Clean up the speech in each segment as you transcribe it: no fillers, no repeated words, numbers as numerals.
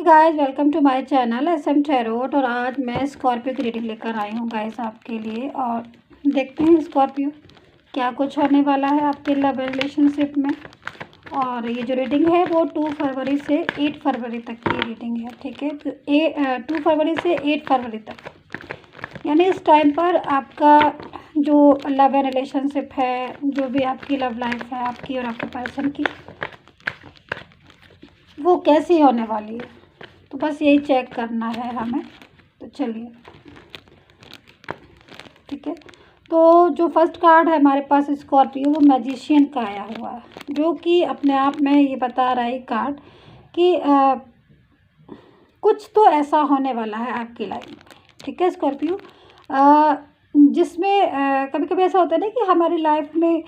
Guys, welcome to my channel SM tarot. और आज मैं स्कॉर्पियो की रीडिंग लेकर आई हूँ गाइस आपके लिए। और देखते हैं स्कॉर्पियो क्या कुछ होने वाला है आपके लव रिलेशनशिप में। और ये जो रीडिंग है वो 2 फरवरी से 8 फरवरी तक की रीडिंग है, ठीक है। तो 2 फरवरी से 8 फरवरी तक, यानी इस टाइम पर आपका जो लव एंड रिलेशनशिप है, जो भी आपकी लव लाइफ है आपकी और आपके पर्सन की, वो कैसी होने वाली है। तो बस यही चेक करना है हमें। तो चलिए, ठीक है। तो जो फर्स्ट कार्ड है हमारे पास स्कॉर्पियो, वो मैजिशियन का आया हुआ है, जो कि अपने आप में ये बता रहा है कार्ड कि कुछ तो ऐसा होने वाला है आपकी लाइफ में, ठीक है स्कॉर्पियो। जिसमें कभी कभी ऐसा होता है ना कि हमारी लाइफ में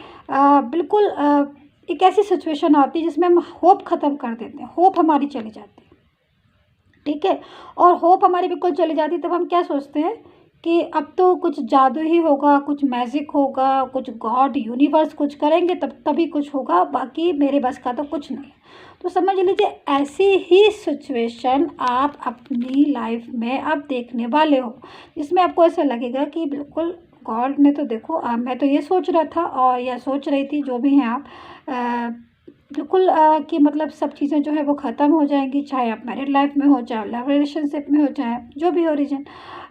बिल्कुल एक ऐसी सिचुएशन आती है जिसमें हम होप ख़त्म कर देते हैं, होप हमारी चली जाती है, ठीक है। और होप हमारी बिल्कुल चली जाती है, तब हम क्या सोचते हैं कि अब तो कुछ जादू ही होगा, कुछ मैजिक होगा, कुछ गॉड यूनिवर्स कुछ करेंगे तभी कुछ होगा, बाकी मेरे बस का तो कुछ नहीं। तो समझ लीजिए ऐसी ही सिचुएशन आप अपनी लाइफ में अब देखने वाले हो, जिसमें आपको ऐसा लगेगा कि बिल्कुल गॉड ने तो देखो, मैं तो ये सोच रहा था और या सोच रही थी, जो भी हैं आप, बिल्कुल कि मतलब सब चीज़ें जो है वो ख़त्म हो जाएंगी, चाहे आप मैरिड लाइफ में हो, चाहे लव रिलेशनशिप में हो, चाहे जो भी हो रीजन।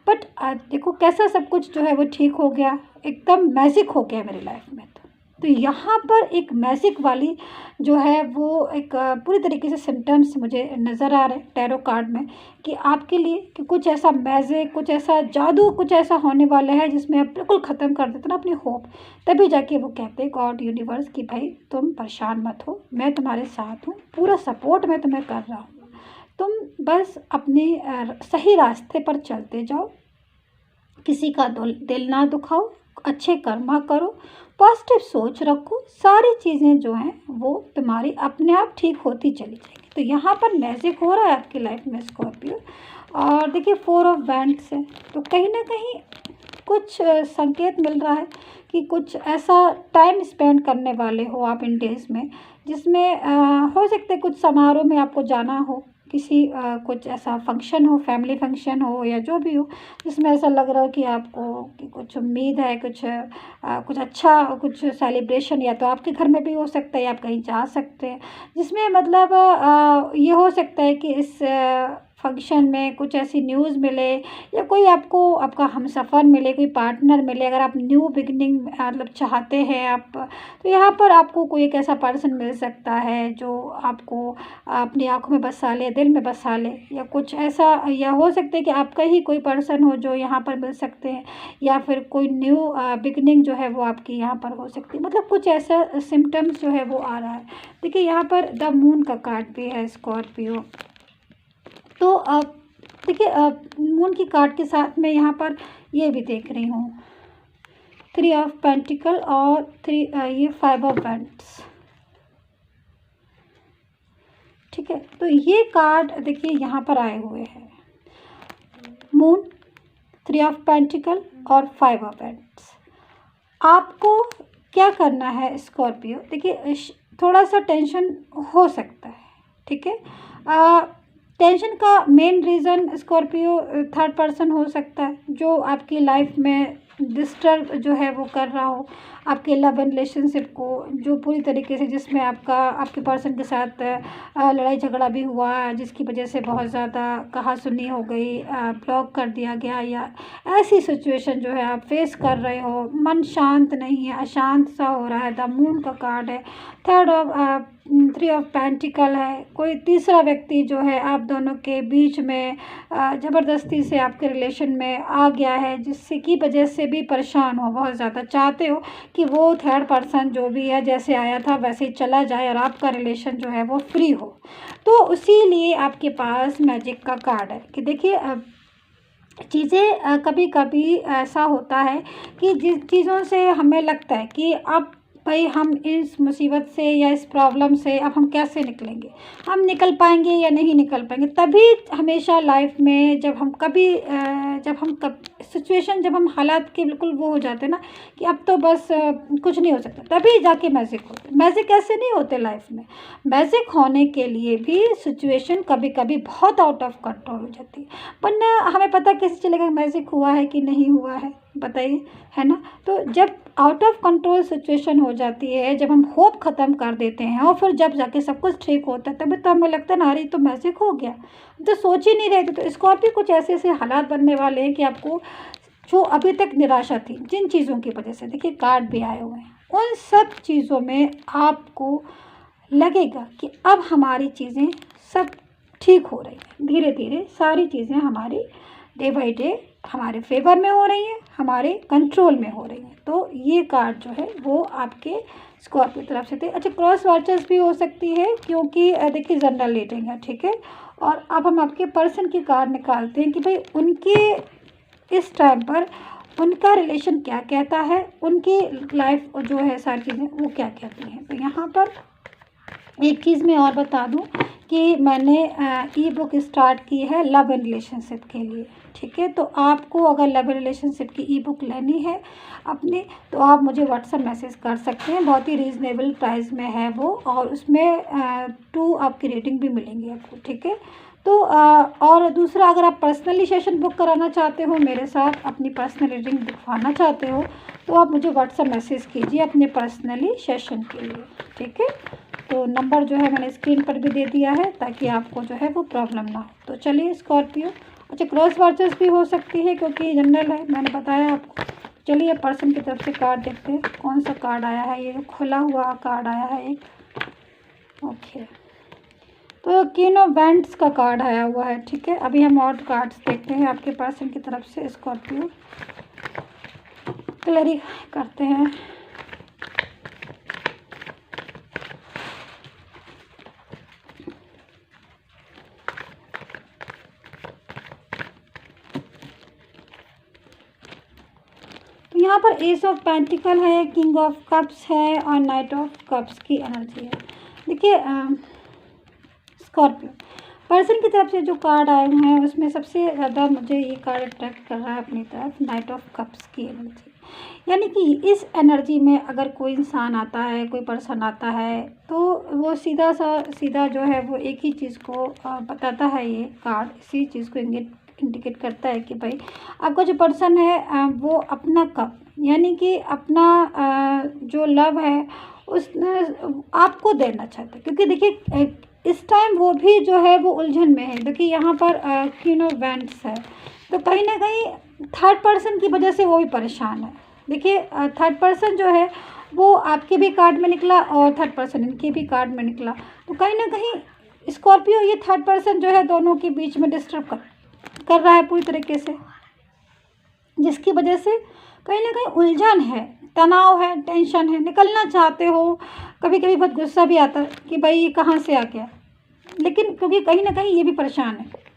बट देखो कैसा सब कुछ जो है वो ठीक हो गया, एकदम मैजिक हो गया मेरी लाइफ में। तो यहाँ पर एक मैजिक वाली जो है वो एक पूरी तरीके से सिम्टम्स मुझे नज़र आ रहे हैं टैरो कार्ड में, कि आपके लिए कि कुछ ऐसा मैजिक, कुछ ऐसा जादू, कुछ ऐसा होने वाला है जिसमें आप बिल्कुल ख़त्म कर देते ना अपनी होप। तभी जाके वो कहते हैं गॉड यूनिवर्स कि भाई तुम परेशान मत हो, मैं तुम्हारे साथ हूँ, पूरा सपोर्ट मैं तुम्हें कर रहा हूँ, तुम बस अपने सही रास्ते पर चलते जाओ, किसी का दिल ना दुखाओ, अच्छे कर्मा करो, पॉजिटिव सोच रखो, सारी चीज़ें जो हैं वो तुम्हारी अपने आप ठीक होती चली जाएंगी। तो यहाँ पर मैजिक हो रहा है आपकी लाइफ में स्कॉर्पियो। और देखिए 4 ऑफ वैंड्स है, तो कहीं ना कहीं कुछ संकेत मिल रहा है कि कुछ ऐसा टाइम स्पेंड करने वाले हो आप इन डेज में, जिसमें हो सकते कुछ समारोह में आपको जाना हो, किसी कुछ ऐसा फंक्शन हो, फैमिली फंक्शन हो या जो भी हो, जिसमें ऐसा लग रहा हो कि आपको कि कुछ उम्मीद है, कुछ अच्छा, कुछ सेलिब्रेशन, या तो आपके घर में भी हो सकता है या आप कहीं जा सकते हैं, जिसमें मतलब ये हो सकता है कि इस फंक्शन में कुछ ऐसी न्यूज़ मिले या कोई आपको आपका हमसफ़र मिले, कोई पार्टनर मिले। अगर आप न्यू बिगनिंग मतलब चाहते हैं आप, तो यहाँ पर आपको कोई एक ऐसा पर्सन मिल सकता है जो आपको अपनी आँखों में बसा ले, दिल में बसा ले, या कुछ ऐसा, या हो सकता है कि आपका ही कोई पर्सन हो जो यहाँ पर मिल सकते हैं, या फिर कोई न्यू बिगनिंग जो है वो आपकी यहाँ पर हो सकती है। मतलब कुछ ऐसा सिम्टम्स जो है वो आ रहा है। देखिए यहाँ पर द मून का कार्ड भी है स्कॉर्पियो। तो अब देखिए मून की कार्ड के साथ में यहाँ पर ये भी देख रही हूँ 3 ऑफ पेंटिकल और 3 ये 5 ऑफ वैंड्स, ठीक है। तो ये कार्ड देखिए यहाँ पर आए हुए हैं, मून, 3 ऑफ पेंटिकल और 5 ऑफ वैंड्स। आपको क्या करना है स्कॉर्पियो, देखिए थोड़ा सा टेंशन हो सकता है, ठीक है। टेंशन का main reason Scorpio third person हो सकता है, जो आपकी लाइफ में डिस्टर्ब जो है वो कर रहा हो आपके लव एंड रिलेशनशिप को, जो पूरी तरीके से, जिसमें आपके पर्सन के साथ लड़ाई झगड़ा भी हुआ, जिसकी वजह से बहुत ज़्यादा कहासुनी हो गई, ब्लॉक कर दिया गया, या ऐसी सिचुएशन जो है आप फेस कर रहे हो, मन शांत नहीं है, अशांत सा हो रहा है। द मून का कार्ड है, 3 ऑफ पेंटिकल है, कोई तीसरा व्यक्ति जो है आप दोनों के बीच में ज़बरदस्ती से आपके रिलेशन में आ गया है, जिससे की वजह से भी परेशान हो, बहुत ज़्यादा चाहते हो कि वो थर्ड पर्सन जो भी है जैसे आया था वैसे ही चला जाए और आपका रिलेशन जो है वो फ्री हो। तो उसी लिए आपके पास मैजिक का कार्ड है कि देखिए चीज़ें कभी कभी ऐसा होता है कि जिन चीज़ों से हमें लगता है कि अब भाई हम इस मुसीबत से या इस प्रॉब्लम से अब हम कैसे निकलेंगे, हम निकल पाएंगे या नहीं निकल पाएंगे। तभी हमेशा लाइफ में जब हम सिचुएशन, जब हम हालात के बिल्कुल वो हो जाते हैं ना कि अब तो बस कुछ नहीं हो सकता, तभी जाके मैजिक होते। मैजिक ऐसे नहीं होते लाइफ में। मैजिक होने के लिए भी सिचुएशन कभी कभी बहुत आउट ऑफ कंट्रोल हो जाती है, वरना हमें पता कैसे चलेगा मैजिक हुआ है कि नहीं हुआ है, बताइए, है ना। तो जब आउट ऑफ कंट्रोल सिचुएशन हो जाती है, जब हम होप ख़त्म कर देते हैं और फिर जब जाके सब कुछ ठीक होता है, तभी तो हमें लगता है ना अरे तो मैजिक हो गया, तो सोच ही नहीं रहे थे। तो स्कॉर्पियो कुछ ऐसे ऐसे हालात बनने वाले हैं कि आपको जो अभी तक निराशा थी जिन चीज़ों की वजह से, देखिए कार्ड भी आए हुए हैं, उन सब चीज़ों में आपको लगेगा कि अब हमारी चीज़ें सब ठीक हो रही हैं, धीरे धीरे सारी चीज़ें हमारी डे बाई डे हमारे फेवर में हो रही हैं, हमारे कंट्रोल में हो रही हैं। तो ये कार्ड जो है वो आपके स्कॉर्पियो तरफ से थे। अच्छा, क्रॉस वाचर्स भी हो सकती है, क्योंकि देखिए जनरल रीडिंग है, ठीक है। और अब हम आपके पर्सन की कार्ड निकालते हैं कि भाई उनके इस टाइम पर उनका रिलेशन क्या कहता है, उनकी लाइफ जो है सारी चीज़ें वो क्या कहती हैं। तो यहाँ पर एक चीज़ मैं और बता दूं कि मैंने ई बुक स्टार्ट की है लव एंड रिलेशनशिप के लिए, ठीक है। तो आपको अगर लव एंड रिलेशनशिप की ई बुक लेनी है अपनी, तो आप मुझे व्हाट्सएप मैसेज कर सकते हैं, बहुत ही रीज़नेबल प्राइस में है वो, और उसमें 2 आपकी रेटिंग भी मिलेंगी आपको, ठीक है। तो और दूसरा, अगर आप पर्सनली सेशन बुक कराना चाहते हो मेरे साथ, अपनी पर्सनल रीडिंग दिखवाना चाहते हो, तो आप मुझे व्हाट्सएप मैसेज कीजिए अपने पर्सनली सेशन के लिए, ठीक है। तो नंबर जो है मैंने स्क्रीन पर भी दे दिया है, ताकि आपको जो है वो प्रॉब्लम ना हो। तो चलिए स्कॉर्पियो, अच्छा क्रॉस वाचर्स भी हो सकती है क्योंकि जनरल है, मैंने बताया आपको। चलिए पर्सन की तरफ से कार्ड देखते हैं, कौन सा कार्ड आया है। ये खुला हुआ कार्ड आया है एक, ओके। तो किंग ऑफ वैंड्स का कार्ड आया हुआ है, ठीक है। अभी हम और कार्ड्स देखते हैं आपके पर्सन की तरफ से स्कॉर्पियो, क्लियर करते हैं। यहाँ पर एस ऑफ पेंटिकल है, किंग ऑफ कप्स है और नाइट ऑफ कप्स की एनर्जी है। देखिए स्कॉर्पियो पर्सन की तरफ से जो कार्ड आए हुए हैं उसमें सबसे ज़्यादा मुझे ये कार्ड अट्रैक्ट कर रहा है अपनी तरफ, नाइट ऑफ कप्स की एनर्जी। यानी कि इस एनर्जी में अगर कोई इंसान आता है, कोई पर्सन आता है, तो वो सीधा जो है वो एक ही चीज़ को बताता है। ये कार्ड इसी चीज़ को इंडिकेट करता है कि भाई आपका जो पर्सन है वो अपना कप, यानी कि अपना जो लव है उसने आपको देना चाहता है। क्योंकि देखिए इस टाइम वो भी जो है वो उलझन में है। देखिए यहाँ पर क्वीन ऑफ वैंड्स है, तो कहीं ना कहीं थर्ड पर्सन की वजह से वो भी परेशान है। देखिए थर्ड पर्सन जो है वो आपके भी कार्ड में निकला और थर्ड पर्सन इनके भी कार्ड में निकला, तो कहीं ना कहीं स्कॉर्पियो ये थर्ड पर्सन जो है दोनों के बीच में डिस्टर्ब कर रहा है पूरी तरीके से, जिसकी वजह से कहीं ना कहीं उलझन है, तनाव है, टेंशन है, निकलना चाहते हो। कभी कभी बहुत गुस्सा भी आता है कि भाई ये कहाँ से आ गया, लेकिन क्योंकि कहीं ना कहीं ये भी परेशान है।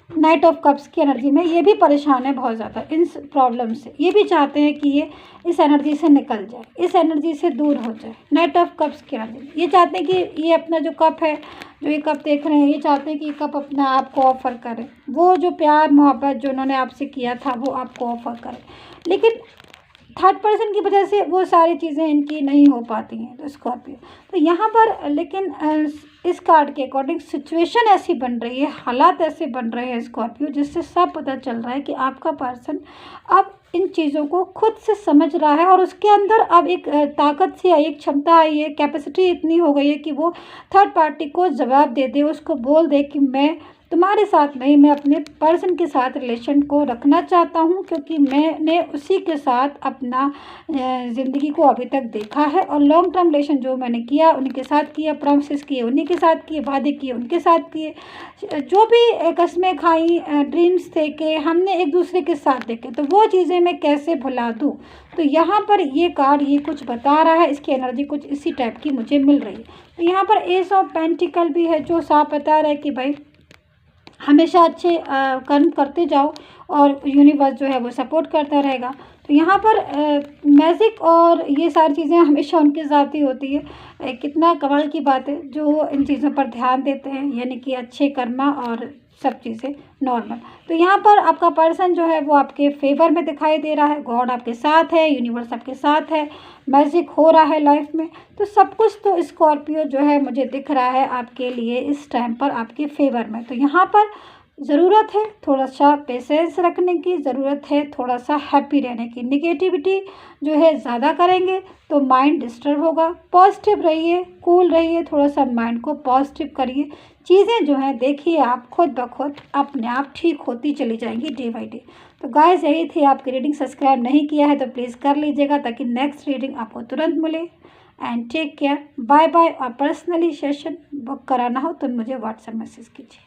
नाइट ऑफ कप्स की एनर्जी में ये भी परेशान है बहुत ज़्यादा इन प्रॉब्लम से। ये भी चाहते हैं कि ये इस एनर्जी से निकल जाए, इस एनर्जी से दूर हो जाए। नाइट ऑफ कप्स की एनर्जी ये चाहते हैं कि ये अपना जो कप है, जो ये कप देख रहे हैं, ये चाहते हैं कि ये कप अपना आपको ऑफ़र करे, वो जो प्यार मोहब्बत जो उन्होंने आपसे किया था वो आपको ऑफ़र करे। लेकिन थर्ड पर्सन की वजह से वो सारी चीज़ें इनकी नहीं हो पाती हैं। तो स्कॉर्पियो तो यहाँ पर लेकिन इस कार्ड के अकॉर्डिंग सिचुएशन ऐसी बन रही है, हालात ऐसे बन रहे हैं स्कॉर्पियो, जिससे सब पता चल रहा है कि आपका पर्सन अब इन चीज़ों को खुद से समझ रहा है और उसके अंदर अब एक ताकत सी आई, एक क्षमता आई है, कैपेसिटी इतनी हो गई है कि वो थर्ड पार्टी को जवाब दे दे, उसको बोल दे कि मैं तुम्हारे साथ नहीं, मैं अपने पर्सन के साथ रिलेशन को रखना चाहता हूँ, क्योंकि मैंने उसी के साथ अपना ज़िंदगी को अभी तक देखा है और लॉन्ग टर्म रिलेशन जो मैंने किया उनके साथ किया, प्रॉमिसेस किए उन्हीं के साथ किए, वादे किए उनके साथ किए, जो भी कस्में खाई, ड्रीम्स देखे हमने एक दूसरे के साथ देखे, तो वो चीज़ें मैं कैसे भुला दूँ। तो यहाँ पर ये कार्ड ये कुछ बता रहा है, इसकी एनर्जी कुछ इसी टाइप की मुझे मिल रही है। तो यहाँ पर एस ऑफ पेंटिकल भी है जो साफ बता रहा है कि भाई हमेशा अच्छे कर्म करते जाओ और यूनिवर्स जो है वो सपोर्ट करता रहेगा। तो यहाँ पर मैजिक और ये सारी चीज़ें हमेशा उनके साथ ही होती है। कितना कमाल की बात है जो इन चीज़ों पर ध्यान देते हैं, यानी कि अच्छे कर्मा और सब चीज़ें नॉर्मल। तो यहाँ पर आपका पर्सन जो है वो आपके फेवर में दिखाई दे रहा है, गॉड आपके साथ है, यूनिवर्स आपके साथ है, मैजिक हो रहा है लाइफ में। तो सब कुछ तो स्कॉर्पियो जो है मुझे दिख रहा है आपके लिए इस टाइम पर आपके फेवर में। तो यहाँ पर ज़रूरत है थोड़ा सा पेशेंस रखने की, ज़रूरत है थोड़ा सा हैप्पी रहने की। निगेटिविटी जो है ज़्यादा करेंगे तो माइंड डिस्टर्ब होगा। पॉजिटिव रहिए, कूल रहिए, थोड़ा सा माइंड को पॉजिटिव करिए। चीज़ें जो हैं देखिए आप खुद ब खुद अपने आप ठीक होती चली जाएंगी डे बाई डे। तो गाइस यही थी आपकी रीडिंग। सब्सक्राइब नहीं किया है तो प्लीज़ कर लीजिएगा ताकि नेक्स्ट रीडिंग आपको तुरंत मिले। And take care, bye bye. और पर्सनली सेशन बुक कराना हो तो मुझे व्हाट्सएप मैसेज कीजिए।